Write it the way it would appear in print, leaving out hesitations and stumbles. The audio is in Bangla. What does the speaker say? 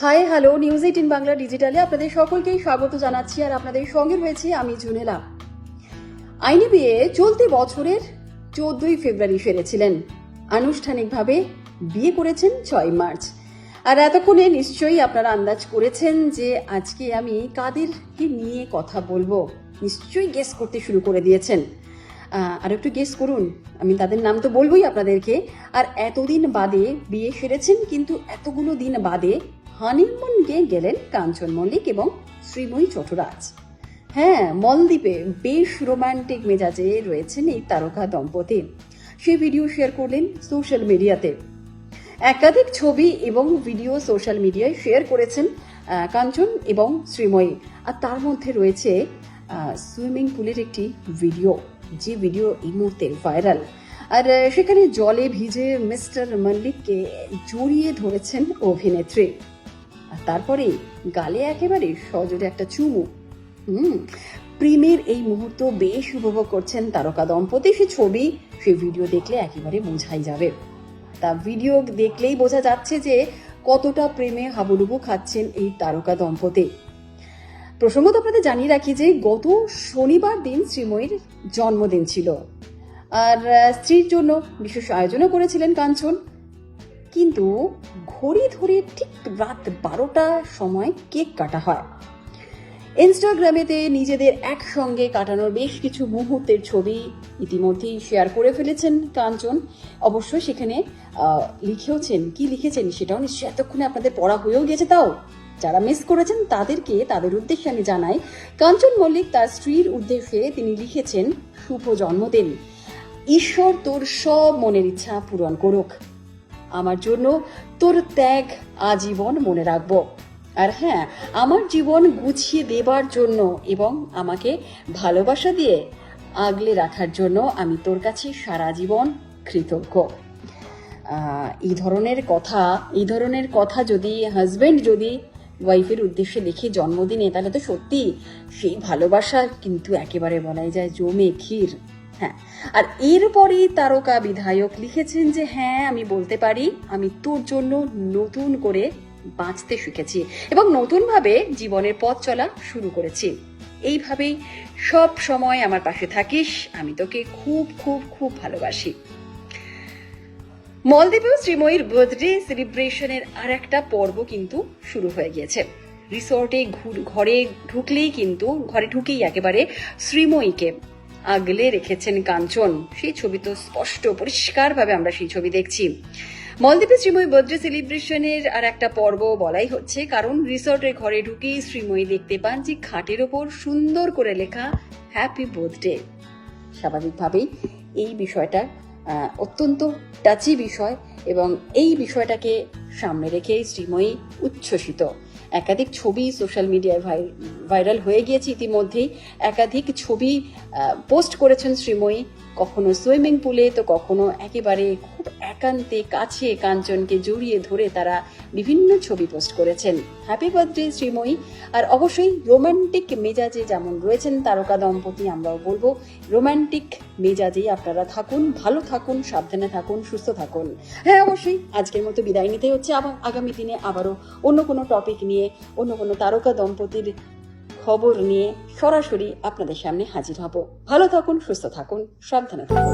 হাই হ্যালো, নিউজ 18 বাংলা ডিজিটালে আপনাদের সকলকেই স্বাগত জানাচ্ছি। আর আপনাদের সঙ্গে রয়েছে আমি জুনেলা। আইনি বিয়ে চলতি বছরের 14ই ফেব্রুয়ারি সেরেছিলেন। আনুষ্ঠানিকভাবে বিয়ে করেছেন 6 মার্চ। আর এতক্ষণে নিশ্চয়ই আপনারা আন্দাজ করেছেন যে আজকে আমি কাদেরকে নিয়ে কথা বলবো। নিশ্চয়ই গেস করতে শুরু করে দিয়েছেন। আর একটু গেস করুন, আমি তাদের নাম তো বলবোই আপনাদেরকে। আর এতদিন বাদে বিয়ে সেরেছেন, কিন্তু এতগুলো দিন বাদে হানিমুনকে গেলেন কাঞ্চন মল্লিক এবং শ্রীময়ী চট্টরাজ। হ্যাঁ, মলদ্বীপে বেশ রোমান্টিক মেজাজে রয়েছেন এই তারকা দম্পতি। সেই ভিডিও শেয়ার করলেন সোশ্যাল মিডিয়াতে। একাধিক ছবি এবং ভিডিও সোশ্যাল মিডিয়ায় শেয়ার করেছেন কাঞ্চন এবং শ্রীময়ী। আর তার মধ্যে রয়েছে সুইমিং পুলের একটি ভিডিও, যে ভিডিও এই মুহূর্তে ভাইরাল। আর সেখানে জলে ভিজে মিস্টার মল্লিককে জড়িয়ে ধরেছেন অভিনেত্রী। আর তারপরে গালে একেবারে সজোরে একটা চুমু। প্রেমের এই মুহূর্ত বেশ উপভোগ করছেন তারকা দম্পতি। সে ছবি, সে ভিডিও দেখলে একেবারে বোঝাই যাবে। তা ভিডিও দেখলেই বোঝা যাচ্ছে যে কতটা প্রেমে হাবুডুবু খাচ্ছেন এই তারকা দম্পতি। প্রসঙ্গত আপনাদের জানিয়ে রাখি যে গত শনিবার দিন শ্রীময়ীর জন্মদিন ছিল। আর স্ত্রীর জন্য বিশেষ আয়োজনও করেছিলেন কাঞ্চন। কিন্তু ঘড়ি ধরে ঠিক রাত 12টার সময় কেক কাটা হয়। ইনস্টাগ্রামেতে নিজেদের একসঙ্গে কাটানোর বেশ কিছু মুহূর্তের ছবি ইতিমধ্যেই শেয়ার করে ফেলেছেন কাঞ্চন। অবশ্যই সেখানে লিখেওছেন, কি লিখেছেন সেটাও নিশ্চয়ই এতক্ষণে আপনাদের পড়া হয়েও গেছে। তাও যারা মিস করেছেন তাদের উদ্দেশ্যে আমি জানাই, কাঞ্চন মল্লিক তার স্ত্রীর উদ্দেশ্যে তিনি লিখেছেন, শুভ জন্মদিন, ঈশ্বর তোর সব মনের ইচ্ছা পূরণ করুক, আমার জন্য তোর ত্যাগ আজীবন মনে রাখবো। আর হ্যাঁ, আমার জীবন গুছিয়ে দেবার জন্য এবং আমাকে ভালোবাসা দিয়ে আগলে রাখার জন্য আমি তোর কাছে সারা জীবন কৃতজ্ঞ। এই ধরনের কথা যদি হাজবেন্ড যদি ওয়াইফের উদ্দেশ্যে লিখে জন্মদিনে, তাহলে তো সত্যি সেই ভালোবাসা কিন্তু একেবারে বলাই যায় জমে ক্ষীর। হ্যাঁ, আর এরপরে তারকা বিধায়ক লিখেছেন যে হ্যাঁ, আমি বলতে পারি আমি তোর জন্য নতুন করে বাঁচতে শিখেছি এবং নতুনভাবে জীবনের পথ চলা শুরু করেছি। এইভাবেই সব সময় আমার পাশে থাকিস, আমি তোকে খুব খুব খুব ভালোবাসি। মলদ্বীপেও শ্রীময়ীর বার্থডে সেলিব্রেশনের আর একটা পর্ব কিন্তু শুরু হয়ে গিয়েছে। রিসর্টে ঘরে ঢুকেই একেবারে শ্রীময়ীকে আগলে রেখেছেন কাঞ্চন। সেই ছবি তো স্পষ্ট পরিষ্কারভাবে আমরা সেই ছবি দেখছি। মলদ্বীপে শ্রীময়ী বার্থডে সেলিব্রেশনের আর একটা পর্ব বলাই হচ্ছে, কারণ রিসর্টের ঘরে ঢুকেই শ্রীময়ী দেখতে পান যে খাটের ওপর সুন্দর করে লেখা হ্যাপি বার্থডে। স্বাভাবিকভাবেই এই বিষয়টা অত্যন্ত টাচি বিষয় এবং এই বিষয়টাকে সামনে রেখে শ্রীময়ী উচ্ছ্বসিত। একাধিক ছবি সোশ্যাল মিডিয়ায় ভাইরাল হয়ে গিয়েছে ইতিমধ্যেই। একাধিক ছবি পোস্ট করেছেন শ্রীময়ী, কখনো সুইমিং পুলে তো কখনো একেবারে খুব একান্তে কাছে কাঞ্চনকে জড়িয়ে ধরে তারা বিভিন্ন ছবি পোস্ট করেছেন। Happy birthday Sreemoyee. আর অবশ্যই রোমান্টিক মেজাজে যেমন রয়েছেন তারকা দম্পতি, আমরাও বলবো রোমান্টিক মেজাজেই আপনারা থাকুন, ভালো থাকুন, সাবধানে থাকুন, সুস্থ থাকুন। হ্যাঁ, অবশ্যই আজকের মতো বিদায় নিতে হচ্ছে। আবার আগামী দিনে আবারও অন্য কোনো টপিক নিয়ে, অন্য কোনো তারকা দম্পতির খবর নিয়ে সরাসরি আপনাদের সামনে হাজির হব। ভালো থাকুন, সুস্থ থাকুন, সাবধানে থাকুন।